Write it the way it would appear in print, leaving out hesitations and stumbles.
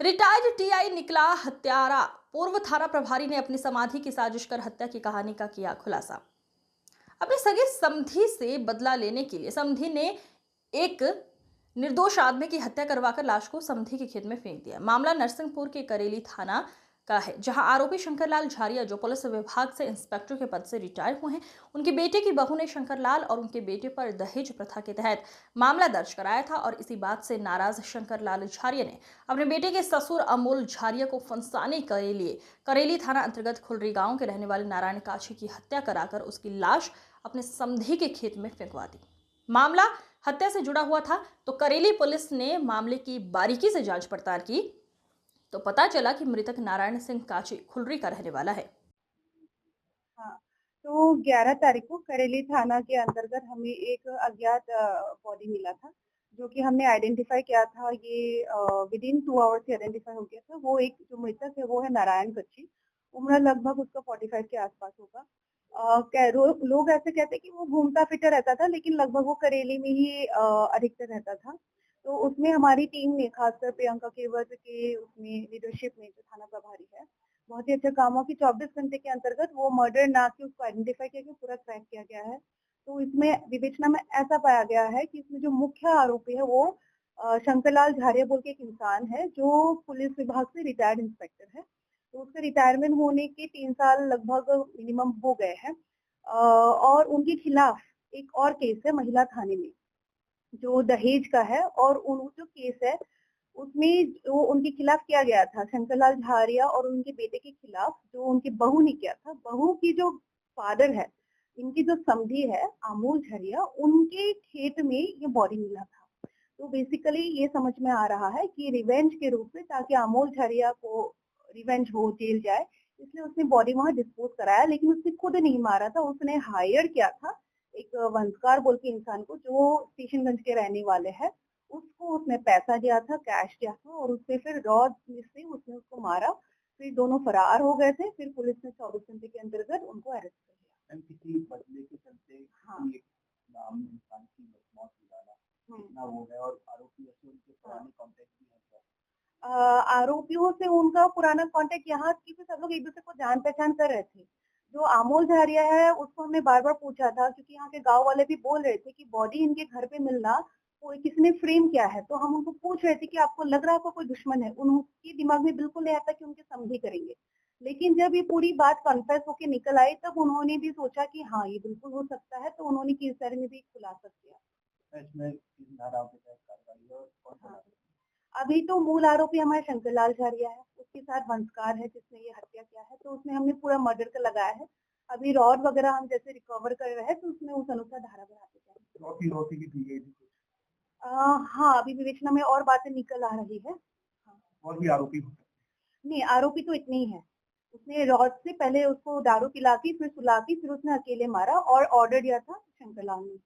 Retired TI निकला हत्यारा। पूर्व थाना प्रभारी ने अपनी समाधि की साजिश कर हत्या की कहानी का किया खुलासा। अपने सगे समधी से बदला लेने के लिए समधी ने एक निर्दोष आदमी की हत्या करवाकर लाश को समधी के खेत में फेंक दिया। मामला नरसिंहपुर के करेली थाना का है, जहां आरोपी शंकरलाल झारिया, जो पुलिस विभाग से इंस्पेक्टर के पद से रिटायर हुए हैं, उनके बेटे की बहू ने शंकरलाल और उनके बेटे पर दहेज प्रथा के तहत मामला दर्ज कराया था। और इसी बात से नाराज शंकरलाल झारिया ने अपने बेटे के ससुर अमोल झारिया को फंसाने के लिए करेली थाना अंतर्गत खुलरी गांव के रहने वाले नारायण काछी की हत्या कराकर उसकी लाश अपने समधी के खेत में फेंकवा दी। मामला हत्या से जुड़ा हुआ था, तो करेली पुलिस ने मामले की बारीकी से जांच पड़ताल की तो पता चला कि मृतक नारायण सिंह काची खुलरी का रहने वाला है। हाँ, तो 11 तारीख को करेली थाना के अंतर्गत हमें एक अज्ञात बॉडी मिला था, जो कि हमने आइडेंटिफाई किया था। ये विदिन 2 आवर्स ही आइडेंटिफाई हो गया था। वो एक जो मृतक है वो है नारायण कच्ची। उम्र लगभग उसका 45 के आसपास होगा। लोग ऐसे कहते हैं कि वो घूमता-फिरता रहता था, लेकिन लगभग वो करेली में ही अधिकतर रहता था। तो उसमें हमारी टीम ने, खासकर प्रियंका केवट के उसमें लीडरशिप में, जो थाना प्रभारी है, बहुत ही अच्छा काम हुआ कि 24 घंटे के अंतर्गत वो मर्डर ना के उसको आइडेंटिफाई किया गया, पूरा ट्रैक किया गया है। तो इसमें विवेचना में ऐसा पाया गया है कि इसमें जो मुख्य आरोपी है वो शंकरलाल झारिया बोल के एक इंसान है, जो पुलिस विभाग से रिटायर्ड इंस्पेक्टर है। तो उसके रिटायरमेंट होने के 3 साल लगभग मिनिमम हो गए हैं। और उनके खिलाफ एक और केस है महिला थाने में, जो दहेज का है। और उन जो केस है उसमें जो उनके खिलाफ किया गया था, शंकरलाल झारिया और उनके बेटे के खिलाफ, जो उनकी बहू ने किया था। बहू की जो फादर है, इनकी जो समधी है अमोल झारिया, उनके खेत में ये बॉडी मिला था। तो बेसिकली ये समझ में आ रहा है कि रिवेंज के रूप में, ताकि अमोल झारिया को रिवेंज हो, जेल जाए, इसलिए उसने बॉडी वहां डिस्पोज कराया। लेकिन उसने खुद नहीं मारा था, उसने हायर किया था एक वंशकार बोल के इंसान को, जो स्टेशनगंज के रहने वाले हैं। उसको उसने पैसा दिया था, कैश दिया था, और उससे फिर रॉड से उसने उसको मारा। फिर दोनों फरार हो गए थे। फिर पुलिस ने 24 घंटे के अंतर्गत उनको अरेस्ट कर लिया। किसी बदले के चलते हाँ। एक नाम इंसान की मौत हो जाना हम्म। कितना वो है, और आरोपी ऐसे उनके हाँ। पुराने कॉन्टेक्ट भी हैं क्या? आरोपियों से उनका पुराना कांटेक्ट यहाँ की भी, सब लोग एक दूसरे को जान पहचान कर रहे थे। जो अमोल झारिया है उसको हमने बार बार पूछा था, क्योंकि यहाँ के गांव वाले भी बोल रहे थे कि बॉडी इनके घर पे मिलना, कोई किसी ने फ्रेम किया है। तो हम उनको पूछ रहे थे कि आपको लग रहा है आपको कोई दुश्मन है? उनके दिमाग में बिल्कुल नहीं आता कि उनके समझे करेंगे। लेकिन जब ये पूरी बात कन्फेस होके निकल आई, तब उन्होंने भी सोचा कि हाँ, ये बिल्कुल हो सकता है। तो उन्होंने केस डायरी में भी खुलासा किया। इसमें किस धाराओं के तहत कार्रवाई है और कौन हाँ। बना? अभी तो मूल आरोपी हमारे शंकरलाल झारिया है, उसके साथ वंशकार है जिसने ये हत्या किया है। तो उसमें हमने पूरा मर्डर का लगाया है। अभी रॉड वगैरह हम जैसे रिकवर कर रहे हैं, तो उसमें उस अनुसार धारा बढ़ाते जाएंगे। रोटी रोटी की दी गई थी कुछ हाँ, अभी विवेचना में और बातें निकल आ रही है। हाँ। और भी आरोपी हो सकते नहीं, आरोपी तो इतने ही है। उसने रॉड से पहले उसको दारू पिला के, फिर सुला के, फिर उसने अकेले मारा, और ऑर्डर दिया था शंकरलाल ने।